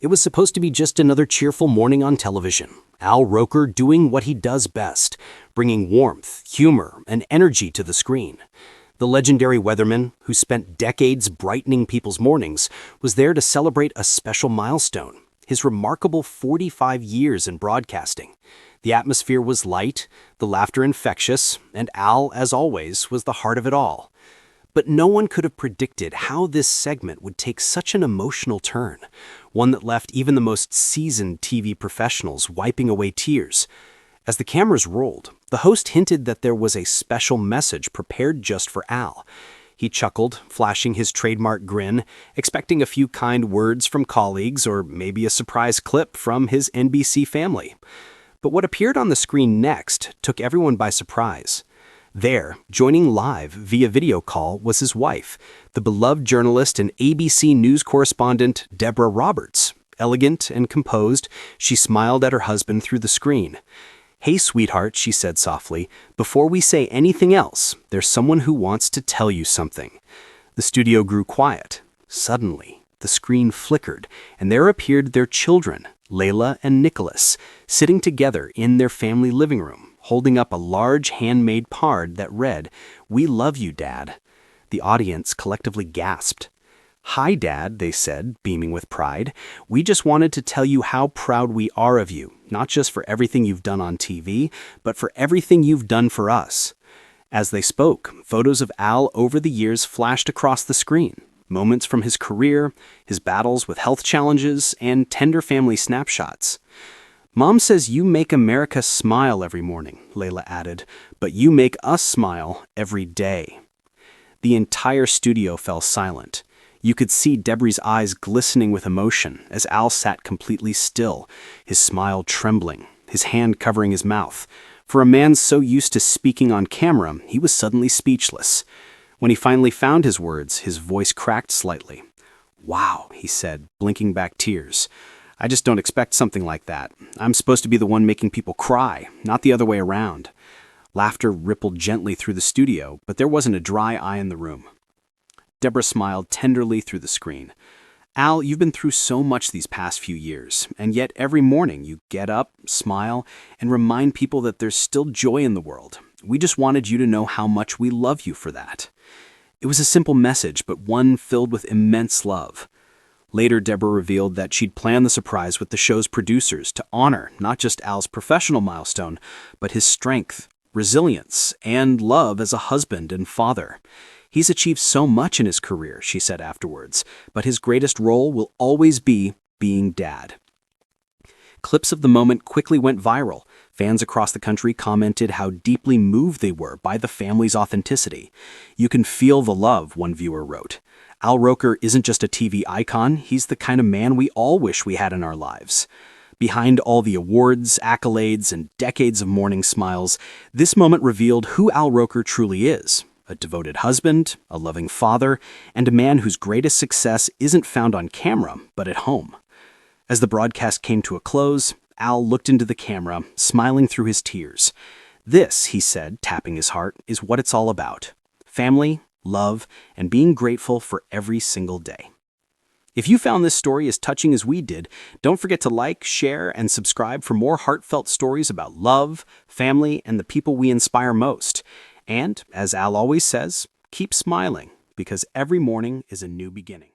It was supposed to be just another cheerful morning on television. Al Roker doing what he does best, bringing warmth, humor, and energy to the screen. The legendary weatherman, who spent decades brightening people's mornings, was there to celebrate a special milestone, his remarkable 45 years in broadcasting. The atmosphere was light, the laughter infectious, and Al, as always, was the heart of it all. But no one could have predicted how this segment would take such an emotional turn, one that left even the most seasoned TV professionals wiping away tears. As the cameras rolled, the host hinted that there was a special message prepared just for Al. He chuckled, flashing his trademark grin, expecting a few kind words from colleagues or maybe a surprise clip from his NBC family. But what appeared on the screen next took everyone by surprise. There, joining live via video call, was his wife, the beloved journalist and ABC News correspondent Deborah Roberts. Elegant and composed, she smiled at her husband through the screen. "Hey, sweetheart," she said softly, "before we say anything else, there's someone who wants to tell you something." The studio grew quiet. Suddenly, the screen flickered, and there appeared their children, Layla and Nicholas, sitting together in their family living room, holding up a large handmade card that read, "We love you, Dad." The audience collectively gasped. "Hi, Dad," they said, beaming with pride. "We just wanted to tell you how proud we are of you, not just for everything you've done on TV, but for everything you've done for us." As they spoke, photos of Al over the years flashed across the screen. Moments from his career, his battles with health challenges, and tender family snapshots. "Mom says you make America smile every morning," Layla added, "but you make us smile every day." The entire studio fell silent. You could see Deborah's eyes glistening with emotion as Al sat completely still, his smile trembling, his hand covering his mouth. For a man so used to speaking on camera, he was suddenly speechless. When he finally found his words, his voice cracked slightly. "Wow," he said, blinking back tears. "I just don't expect something like that. I'm supposed to be the one making people cry, not the other way around." Laughter rippled gently through the studio, but there wasn't a dry eye in the room. Deborah smiled tenderly through the screen. "Al, you've been through so much these past few years, and yet every morning you get up, smile, and remind people that there's still joy in the world. We just wanted you to know how much we love you for that." It was a simple message, but one filled with immense love. Later, Deborah revealed that she'd planned the surprise with the show's producers to honor not just Al's professional milestone, but his strength, resilience, and love as a husband and father. "He's achieved so much in his career," she said afterwards, "but his greatest role will always be being Dad." Clips of the moment quickly went viral. Fans across the country commented how deeply moved they were by the family's authenticity. "You can feel the love," one viewer wrote. "Al Roker isn't just a TV icon, he's the kind of man we all wish we had in our lives." Behind all the awards, accolades, and decades of morning smiles, this moment revealed who Al Roker truly is. A devoted husband, a loving father, and a man whose greatest success isn't found on camera, but at home. As the broadcast came to a close, Al looked into the camera, smiling through his tears. "This," he said, tapping his heart, "is what it's all about. Family, love, and being grateful for every single day." If you found this story as touching as we did, don't forget to like, share, and subscribe for more heartfelt stories about love, family, and the people we inspire most. And, as Al always says, keep smiling, because every morning is a new beginning.